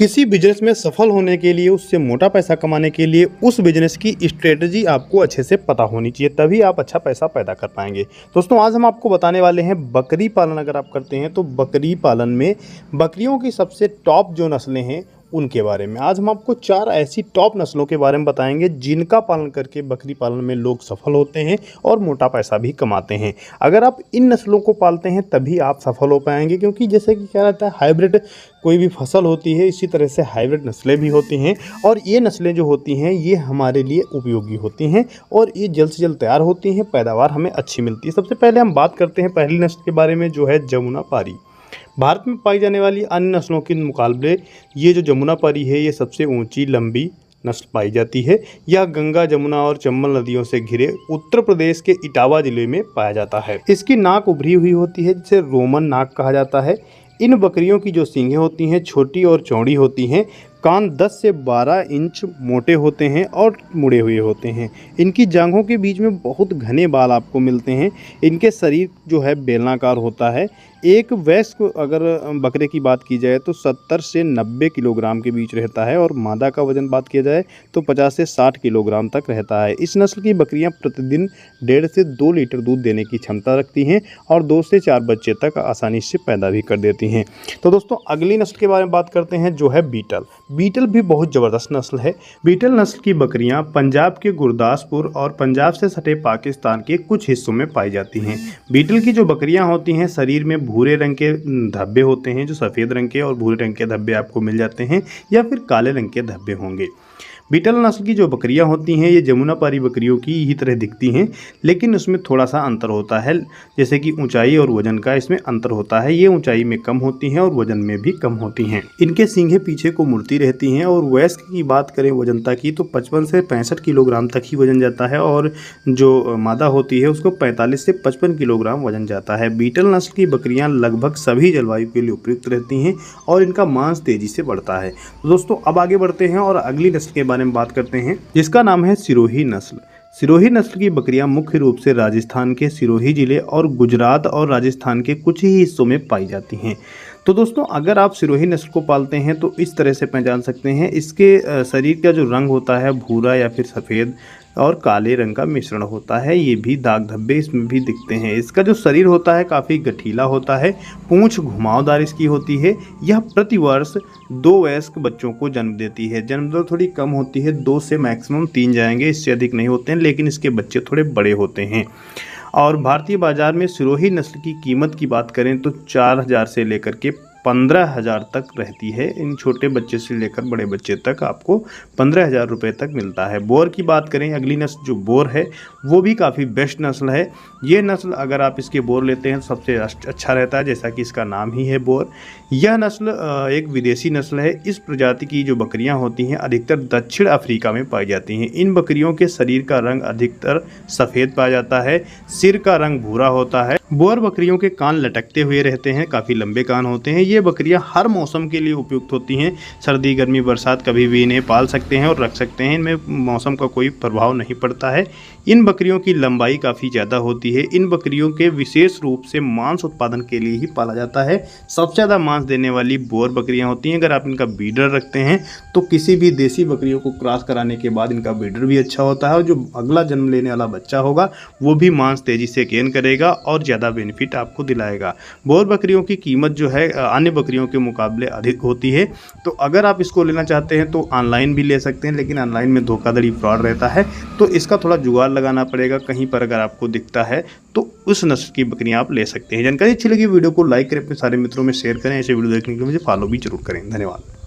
किसी बिजनेस में सफल होने के लिए, उससे मोटा पैसा कमाने के लिए उस बिजनेस की स्ट्रेटजी आपको अच्छे से पता होनी चाहिए, तभी आप अच्छा पैसा पैदा कर पाएंगे। दोस्तों आज हम आपको बताने वाले हैं बकरी पालन अगर आप करते हैं तो बकरी पालन में बकरियों की सबसे टॉप जो नस्लें हैं उनके बारे में। आज हम आपको 4 ऐसी टॉप नस्लों के बारे में बताएंगे जिनका पालन करके बकरी पालन में लोग सफल होते हैं और मोटा पैसा भी कमाते हैं। अगर आप इन नस्लों को पालते हैं तभी आप सफल हो पाएंगे, क्योंकि जैसे कि क्या रहता है, हाइब्रिड कोई भी फसल होती है, इसी तरह से हाइब्रिड नस्लें भी होती हैं और ये नस्लें जो होती हैं ये हमारे लिए उपयोगी होती हैं और ये जल्द से जल्द तैयार होती हैं, पैदावार हमें अच्छी मिलती है। सबसे पहले हम बात करते हैं पहली नस्ल के बारे में, जो है जमुनापारी। भारत में पाई जाने वाली अन्य नस्लों के मुकाबले ये जो जमुनापारी है ये सबसे ऊंची लंबी नस्ल पाई जाती है। यह गंगा, जमुना और चंबल नदियों से घिरे उत्तर प्रदेश के इटावा जिले में पाया जाता है। इसकी नाक उभरी हुई होती है जिसे रोमन नाक कहा जाता है। इन बकरियों की जो सींगें होती हैं छोटी और चौड़ी होती हैं। कान 10 से 12 इंच मोटे होते हैं और मुड़े हुए होते हैं। इनकी जांघों के बीच में बहुत घने बाल आपको मिलते हैं। इनके शरीर जो है बेलनाकार होता है। एक वयस्क अगर बकरे की बात की जाए तो 70 से 90 किलोग्राम के बीच रहता है और मादा का वजन बात किया जाए तो 50 से 60 किलोग्राम तक रहता है। इस नस्ल की बकरियां प्रतिदिन 1.5 से 2 लीटर दूध देने की क्षमता रखती हैं और 2 से 4 बच्चे तक आसानी से पैदा भी कर देती हैं। तो दोस्तों अगली नस्ल के बारे में बात करते हैं, जो है बीटल। बीटल भी बहुत ज़बरदस्त नस्ल है। बीटल नस्ल की बकरियां पंजाब के गुरदासपुर और पंजाब से सटे पाकिस्तान के कुछ हिस्सों में पाई जाती हैं। बीटल की जो बकरियां होती हैं शरीर में भूरे रंग के धब्बे होते हैं, जो सफ़ेद रंग के और भूरे रंग के धब्बे आपको मिल जाते हैं, या फिर काले रंग के धब्बे होंगे। बीटल नस्ल की जो बकरियां होती हैं ये जमुनापारी बकरियों की ही तरह दिखती हैं, लेकिन उसमें थोड़ा सा अंतर होता है, जैसे कि ऊंचाई और वजन का इसमें अंतर होता है। ये ऊंचाई में कम होती हैं और वजन में भी कम होती हैं। इनके सींगें पीछे को मुड़ती रहती हैं और वयस्क की बात करें वजनता की तो 55 से 65 किलोग्राम तक ही वजन जाता है और जो मादा होती है उसको 45 से 55 किलोग्राम वजन जाता है। बीटल नस्ल की बकरियाँ लगभग सभी जलवायु के लिए उपयुक्त रहती हैं और इनका मांस तेजी से बढ़ता है। तो दोस्तों अब आगे बढ़ते हैं और अगली नस्ल के बारे में बात करते हैं, जिसका नाम है सिरोही नस्ल। सिरोही नस्ल की बकरियां मुख्य रूप से राजस्थान के सिरोही जिले और गुजरात और राजस्थान के कुछ ही हिस्सों में पाई जाती हैं। तो दोस्तों अगर आप सिरोही नस्ल को पालते हैं तो इस तरह से पहचान सकते हैं, इसके शरीर का जो रंग होता है भूरा या फिर सफ़ेद और काले रंग का मिश्रण होता है। ये भी दाग धब्बे इसमें भी दिखते हैं। इसका जो शरीर होता है काफ़ी गठीला होता है। पूंछ घुमावदार इसकी होती है। यह प्रतिवर्ष 2 वयस्क बच्चों को जन्म देती है। जन्म दर थोड़ी कम होती है, 2 से मैक्सिमम 3 जाएंगे, इससे अधिक नहीं होते हैं, लेकिन इसके बच्चे थोड़े बड़े होते हैं। और भारतीय बाजार में सिरोही नस्ल की कीमत की बात करें तो 4000 से लेकर के 15,000 तक रहती है। इन छोटे बच्चे से लेकर बड़े बच्चे तक आपको 15,000 रुपये तक मिलता है। बोर की बात करें, अगली नस्ल जो बोर है वो भी काफ़ी बेस्ट नस्ल है। ये नस्ल अगर आप इसके बोर लेते हैं तो सबसे अच्छा रहता है, जैसा कि इसका नाम ही है बोर। यह नस्ल एक विदेशी नस्ल है। इस प्रजाति की जो बकरियां होती हैं अधिकतर दक्षिण अफ्रीका में पाई जाती हैं। इन बकरियों के शरीर का रंग अधिकतर सफ़ेद पाया जाता है। सिर का रंग भूरा होता है। बोर बकरियों के कान लटकते हुए रहते हैं, काफ़ी लंबे कान होते हैं। ये बकरियां हर मौसम के लिए उपयुक्त होती हैं। सर्दी, गर्मी, बरसात कभी भी इन्हें पाल सकते हैं और रख सकते हैं। इनमें मौसम का कोई प्रभाव नहीं पड़ता है। इन बकरियों की लंबाई काफ़ी ज़्यादा होती है। इन बकरियों के विशेष रूप से मांस उत्पादन के लिए ही पाला जाता है। सबसे ज़्यादा मांस देने वाली बोर बकरियां होती हैं। अगर आप इनका ब्रीडर रखते हैं तो किसी भी देसी बकरियों को क्रॉस कराने के बाद इनका ब्रीडर भी अच्छा होता है और जो अगला जन्म लेने वाला बच्चा होगा वो भी मांस तेज़ी से गेन करेगा और ज़्यादा बेनिफिट आपको दिलाएगा। बोर बकरियों की कीमत जो है अन्य बकरियों के मुकाबले अधिक होती है। तो अगर आप इसको लेना चाहते हैं तो ऑनलाइन भी ले सकते हैं, लेकिन ऑनलाइन में धोखाधड़ी, फ्रॉड रहता है, तो इसका थोड़ा जुगाड़ लगाना पड़ेगा। कहीं पर अगर आपको दिखता है तो उस नस्ल की बकरियां आप ले सकते हैं। जानकारी अच्छी लगी वीडियो को लाइक करें, अपने सारे मित्रों में शेयर करें। ऐसे वीडियो देखने के लिए मुझे फॉलो भी जरूर करें। धन्यवाद।